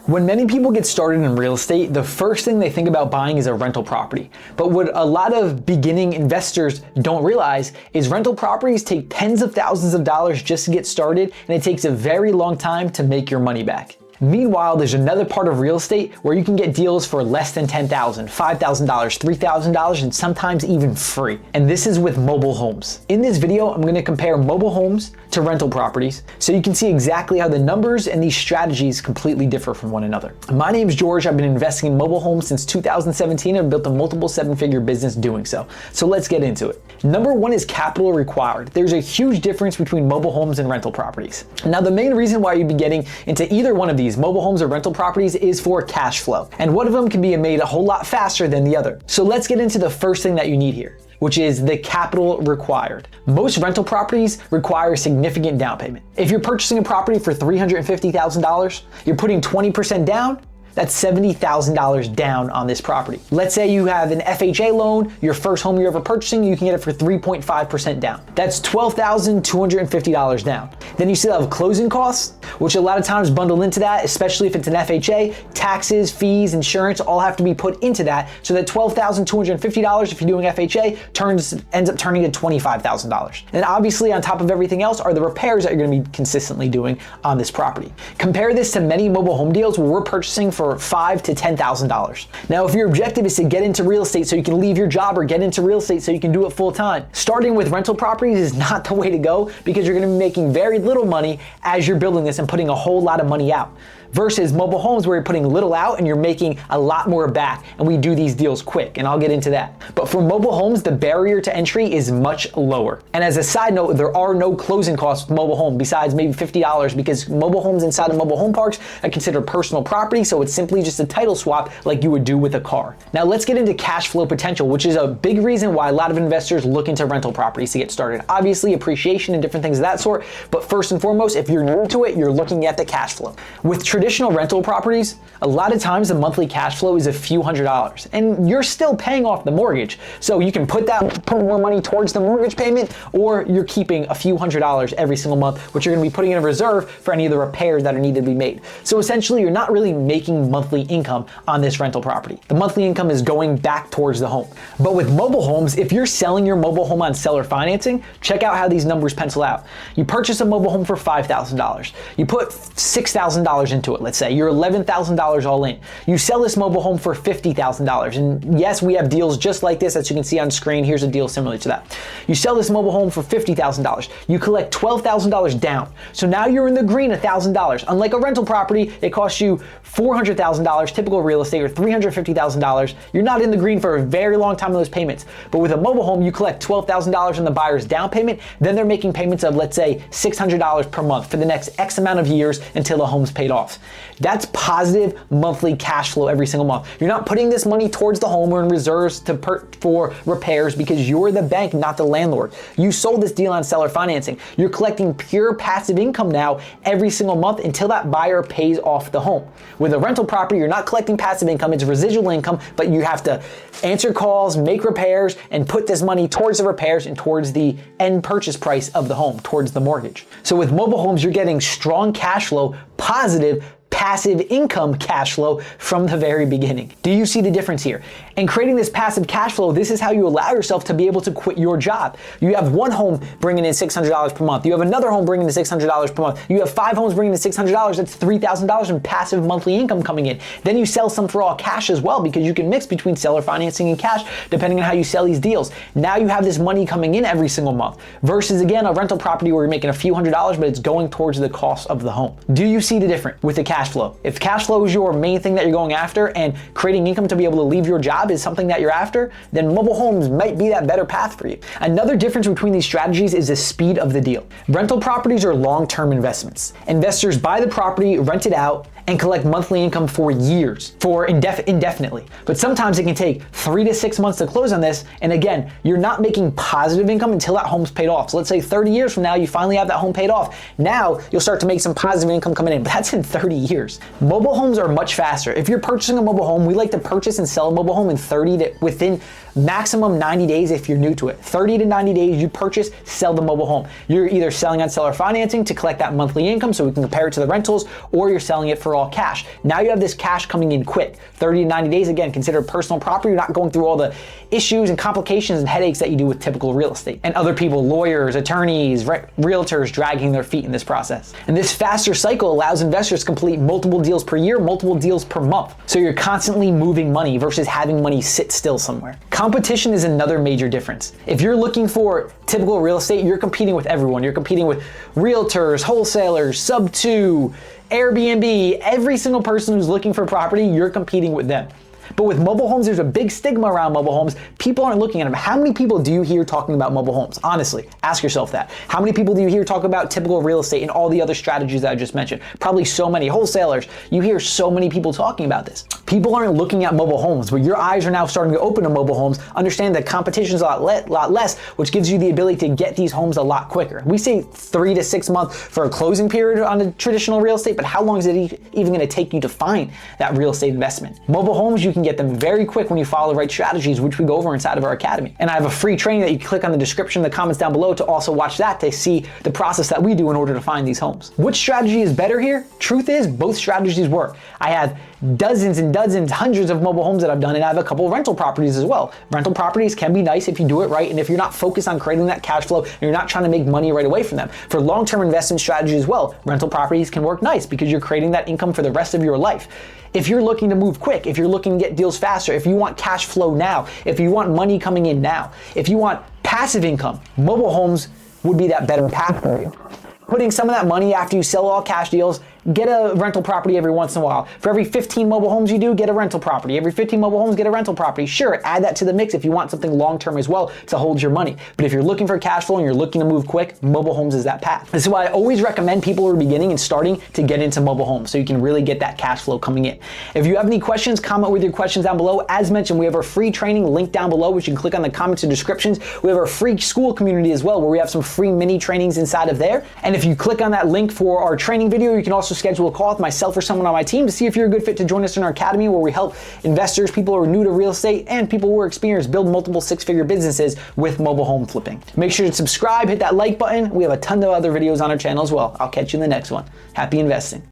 When many people get started in real estate, the first thing they think about buying is a rental property. But what a lot of beginning investors don't realize is rental properties take tens of thousands of dollars just to get started, and it takes a very long time to make your money back. Meanwhile, there's another part of real estate where you can get deals for less than $10,000, $5,000, $3,000, and sometimes even free. And this is with mobile homes. In this video, I'm gonna compare mobile homes to rental properties so you can see exactly how the numbers and these strategies completely differ from one another. My name's George. I've been investing in mobile homes since 2017 and built a multiple seven-figure business doing so. So let's get into it. Number one is capital required. There's a huge difference between mobile homes and rental properties. Now, the main reason why you'd be getting into either one of these, mobile homes or rental properties, is for cash flow. And one of them can be made a whole lot faster than the other. So let's get into the first thing that you need here, which is the capital required. Most rental properties require a significant down payment. If you're purchasing a property for $350,000, you're putting 20% down, that's $70,000 down on this property. Let's say you have an FHA loan, your first home you're ever purchasing, you can get it for 3.5% down. That's $12,250 down. Then you still have closing costs, which a lot of times bundle into that, especially if it's an FHA. Taxes, fees, insurance all have to be put into that. So that $12,250, if you're doing FHA, ends up turning to $25,000. And obviously on top of everything else are the repairs that you're gonna be consistently doing on this property. Compare this to many mobile home deals where we're purchasing for $5,000 to $10,000. Now, if your objective is to get into real estate so you can leave your job or get into real estate so you can do it full time, starting with rental properties is not the way to go because you're gonna be making very little money as you're building this and putting a whole lot of money out. Versus mobile homes where you're putting little out and you're making a lot more back, and we do these deals quick, and I'll get into that. But for mobile homes, the barrier to entry is much lower. And as a side note, there are no closing costs with mobile home besides maybe $50 because mobile homes inside of mobile home parks are considered personal property, so it's simply just a title swap like you would do with a car. Now let's get into cash flow potential, which is a big reason why a lot of investors look into rental properties to get started. Obviously appreciation and different things of that sort, but first and foremost, if you're new to it, you're looking at the cash flow. With traditional rental properties, a lot of times the monthly cash flow is a few $100s, and you're still paying off the mortgage. So you can put more money towards the mortgage payment, or you're keeping a few $100s every single month, which you're gonna be putting in a reserve for any of the repairs that are needed to be made. So essentially, you're not really making monthly income on this rental property. The monthly income is going back towards the home. But with mobile homes, if you're selling your mobile home on seller financing, check out how these numbers pencil out. You purchase a mobile home for $5,000. You put $6,000 into it, let's say. You're $11,000 all in. You sell this mobile home for $50,000. And yes, we have deals just like this, as you can see on screen. Here's a deal similar to that. You sell this mobile home for $50,000. You collect $12,000 down. So now you're in the green $1,000. Unlike a rental property, it costs you $400,000, typical real estate, or $350,000. You're not in the green for a very long time on those payments. But with a mobile home, you collect $12,000 in the buyer's down payment. Then they're making payments of, let's say, $600 per month for the next X amount of years until the home's paid off. That's positive monthly cash flow every single month. You're not putting this money towards the home or in reserves for repairs because you're the bank, not the landlord. You sold this deal on seller financing. You're collecting pure passive income now every single month until that buyer pays off the home. With a rental property, you're not collecting passive income, it's residual income, but you have to answer calls, make repairs, and put this money towards the repairs and towards the end purchase price of the home, towards the mortgage. So with mobile homes, you're getting strong cash flow, positive passive income cash flow from the very beginning. Do you see the difference here? And creating this passive cash flow, this is how you allow yourself to be able to quit your job. You have one home bringing in $600 per month. You have another home bringing in $600 per month. You have 5 homes bringing in $600. That's $3,000 in passive monthly income coming in. Then you sell some for all cash as well because you can mix between seller financing and cash depending on how you sell these deals. Now you have this money coming in every single month versus, again, a rental property where you're making a few $100s, but it's going towards the cost of the home. Do you see the difference with the cash flow? If cash flow is your main thing that you're going after and creating income to be able to leave your job is something that you're after, then mobile homes might be that better path for you. Another difference between these strategies is the speed of the deal. Rental properties are long-term investments. Investors buy the property, rent it out, and collect monthly income for years, for indefinitely. But sometimes it can take 3 to 6 months to close on this. And again, you're not making positive income until that home's paid off. So let's say 30 years from now, you finally have that home paid off. Now you'll start to make some positive income coming in, but that's in 30 years. Mobile homes are much faster. If you're purchasing a mobile home, we like to purchase and sell a mobile home in within maximum 90 days if you're new to it. 30 to 90 days, you purchase, sell the mobile home. You're either selling on seller financing to collect that monthly income so we can compare it to the rentals, or you're selling it for all cash. Now you have this cash coming in quick. 30 to 90 days, again, considered personal property. You're not going through all the issues and complications and headaches that you do with typical real estate. And other people, lawyers, attorneys, realtors dragging their feet in this process. And this faster cycle allows investors to complete multiple deals per year, multiple deals per month. So you're constantly moving money versus having money sit still somewhere. Competition is another major difference. If you're looking for typical real estate, you're competing with everyone. You're competing with realtors, wholesalers, sub-2, Airbnb, every single person who's looking for property, you're competing with them. But with mobile homes, there's a big stigma around mobile homes. People aren't looking at them. How many people do you hear talking about mobile homes? Honestly, ask yourself that. How many people do you hear talk about typical real estate and all the other strategies that I just mentioned? Probably so many. Wholesalers, you hear so many people talking about this. People aren't looking at mobile homes, but your eyes are now starting to open to mobile homes. Understand that competition is a lot less, which gives you the ability to get these homes a lot quicker. We say 3 to 6 months for a closing period on a traditional real estate, but how long is it even going to take you to find that real estate investment? Mobile homes, you can get them very quick when you follow the right strategies, which we go over inside of our academy. And I have a free training that you can click on the description, the comments down below to also watch that to see the process that we do in order to find these homes. Which strategy is better here? Truth is, both strategies work. I have dozens and dozens, hundreds of mobile homes that I've done, and I have a couple of rental properties as well. Rental properties can be nice if you do it right, and if you're not focused on creating that cash flow and you're not trying to make money right away from them. For long-term investment strategy as well, rental properties can work nice because you're creating that income for the rest of your life. If you're looking to move quick, if you're looking to get deals faster, if you want cash flow now, if you want money coming in now, if you want passive income, mobile homes would be that better path for you. Putting some of that money after you sell all cash deals, get a rental property every once in a while. For every 15 mobile homes you do, get a rental property. Every 15 mobile homes, get a rental property. Sure, add that to the mix if you want something long-term as well to hold your money. But if you're looking for cash flow and you're looking to move quick, mobile homes is that path. This is why I always recommend people who are beginning and starting to get into mobile homes so you can really get that cash flow coming in. If you have any questions, comment with your questions down below. As mentioned, we have our free training linked down below, which you can click on the comments and descriptions. We have our free school community as well, where we have some free mini trainings inside of there. And if you click on that link for our training video, you can also schedule a call with myself or someone on my team to see if you're a good fit to join us in our academy, where we help investors, people who are new to real estate, and people who are experienced build multiple six-figure businesses with mobile home flipping. Make sure to subscribe, hit that like button. We have a ton of other videos on our channel as well. I'll catch you in the next one. Happy investing.